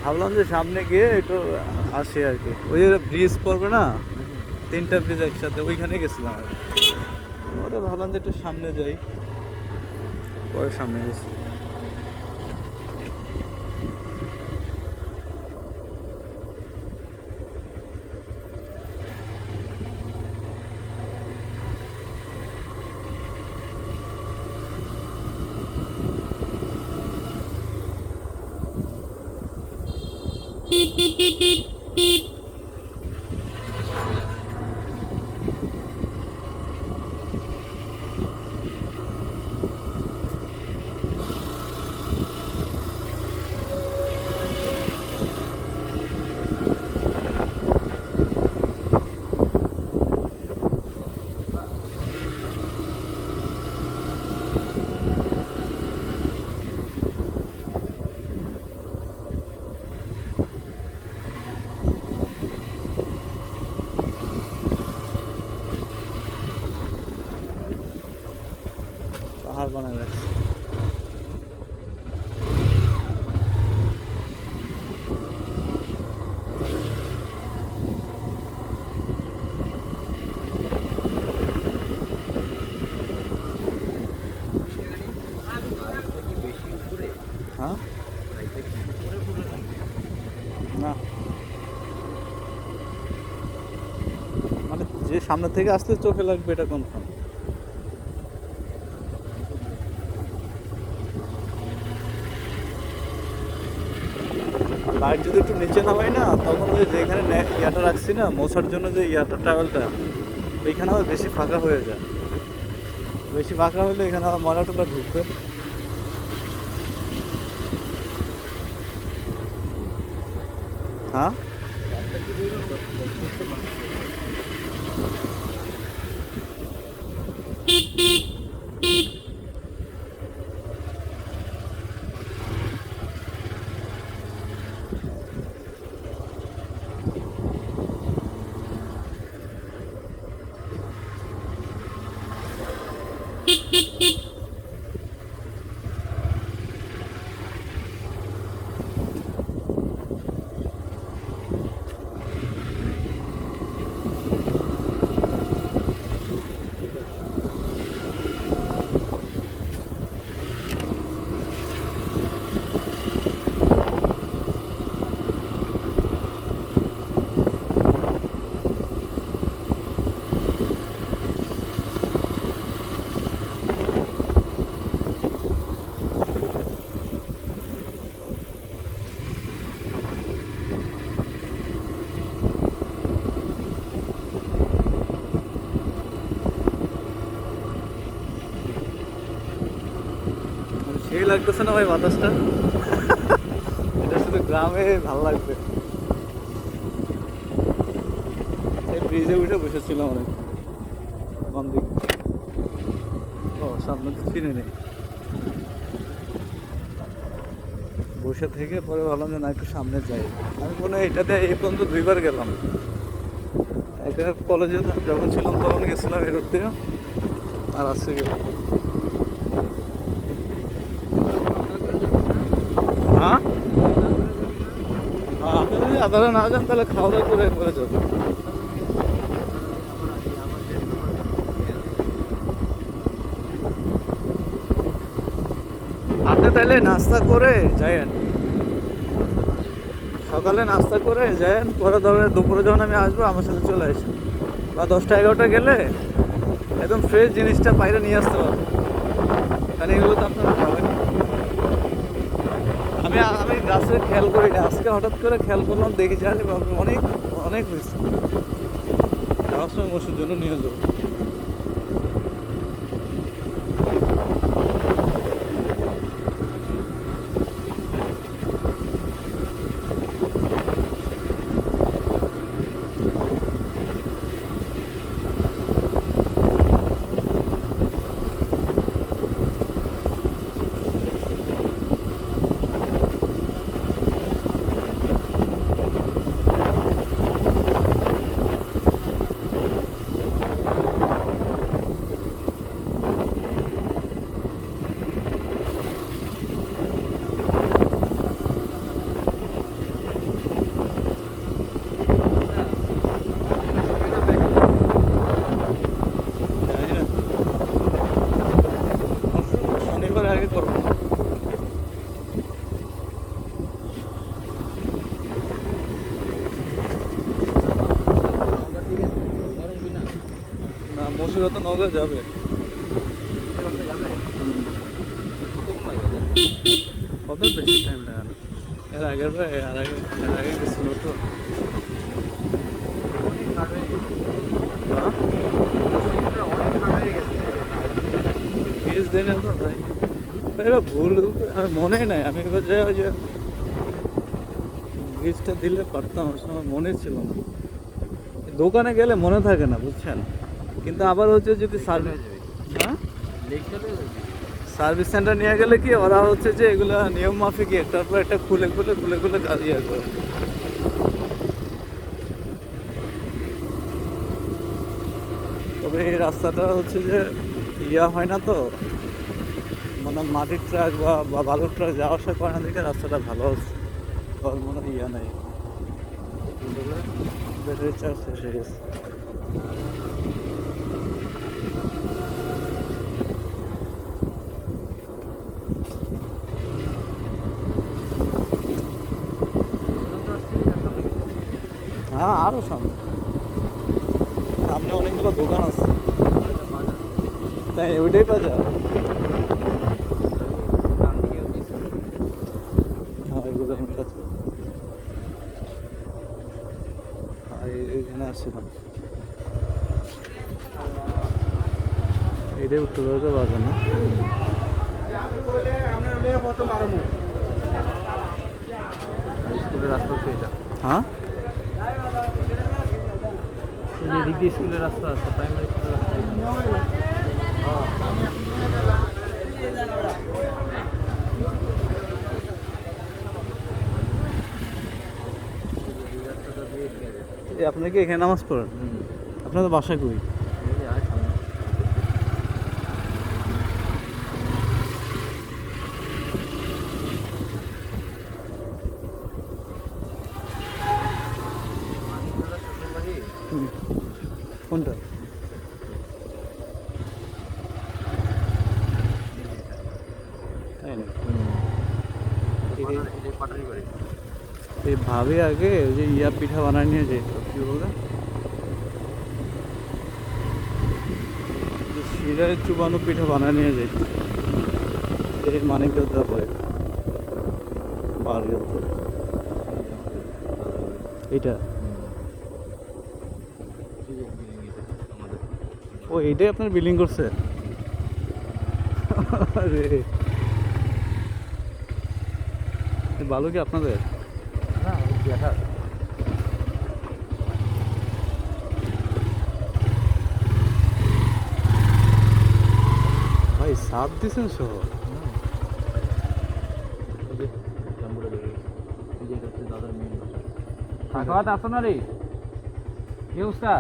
ভাবলাম যে সামনে গিয়ে একটু আসি আর কি, ওই যে ব্রিজ পড়বে না, তিনটা ব্রিজ একসাথে, ওইখানে গেছিলাম আর কি। ওটা ভাবলাম যে একটু সামনে যাই, পরে সামনে গেছি। পাহাড় বানায় রাখছে। হ্যাঁ না, মানে যে সামনে থেকে আসলে চোখে লাগবে এটা কনফার্ম। লাইট যদি একটু নিচে নামাই না, তখন ওই যেখানে ইয়াটা রাখছি না মোছার জন্য, যে ইয়াটা ট্রাভেলটা, ওইখানে আবার বেশি ফাঁকা হয়ে যায়। বেশি ফাঁকা হলে এখানে আবার ময়লা টলা ঢুকবে। হ্যাঁ সেই লাগতেছে না ভাই বাতাসটা। এটা শুধু গ্রামে ভালো লাগবে। এই ব্রিজে উঠে বসেছিলাম অনেক দিক। ও সামনে তো চিনে নেই, বসে থেকে পরে ভাবলাম যে না একটু সামনে যাই। আমি মনে হয় এটাতে এই পর্যন্ত 2বার গেলাম। একটা কলেজে যখন ছিলাম তখন গেছিলাম এর থেকে, আর আজকে গেলাম। হ্যাঁ আপনি যদি আধারে না যান তাহলে খাওয়া দাওয়া করে পরে যাবো। আপনি তাহলে নাস্তা করে যায়েন, সকালে নাস্তা করে যায়েন, পরে ধরে দুপুরে যখন আমি আসবো আমার সাথে চলে আসেন, বা 10টা 11টা গেলে একদম ফ্রেশ জিনিসটা বাইরে নিয়ে আসতে পারবো, কারণ এগুলো তো আপনারা খাবেন। আমি গাছে খেয়াল করি না, আজকে হঠাৎ করে খেয়াল করলাম, দেখি যে অনেক অনেক হয়েছে, যাওয়ার সময় ওষুধ জন্য নিয়ে যাবো। থেকে করবো না। না মুর্শিদাবাদ তো নগর যাবে। কবে বেশি টাইম লাগে না। এর আগের বার এর আগে গেছিল তো। ফিজ দেয় না তো ভাই। এবার ভুল আমি মনে নাই, আমি এবার যাই ওই যে ফিজটা দিলে পারতাম, ওই সময় মনে ছিল না। দোকানে গেলে মনে থাকে না বুঝছেন, কিন্তু আবার হচ্ছে যদি সার্ভিস, হ্যাঁ সার্ভিস সেন্টার নিয়ে গেলে কি ওরা হচ্ছে যে এগুলো নিয়ম মাফিক একটার পর একটা খুলে খুলে খুলে খুলে কাজ ইয়ে করে। তবে এই রাস্তাটা হচ্ছে যে ইয়া হয় না তো, মানে মাটির ট্রাক বা বালুর ট্রাক যাওয়া আসা করে না দেখে রাস্তাটা ভালো হচ্ছে। ওর মনে হয় ইয়া নেই, ব্যাটারি চার্জ শেষ হয়ে গেছে। হ্যাঁ আরো সামনে সামনে অনেকগুলো দোকান আছে, তাই ওইটাই বাজার। হ্যাঁ এগুলো আমার কাছে, এখানে আসছিলাম, এটাই উত্তর বাজার না? স্কুলের রাস্তা হচ্ছে এটা। হ্যাঁ এদিক দিয়ে স্কুলের রাস্তা আছে, প্রাইমারি স্কুলের রাস্তা। আপনার কি এখানে নামাজ পড়েন? আপনার তো বাসা কই? কোনটা? তাই না? এই ভাবে আগে ওই যে ইয়া পিঠা বানায় নিয়ে যেত, কি বলে শিরায় চুবানো পিঠা বানায় নিয়ে যেত, এই মানিকগঞ্জের পরে বাড়ি এইটা। ও এইটাই আপনার বিলিং করছে? আরে ভালো কি আপনাদের? ভাই সাপ দিছেন সহ। কাকা আসো না রে, কি অবস্থা?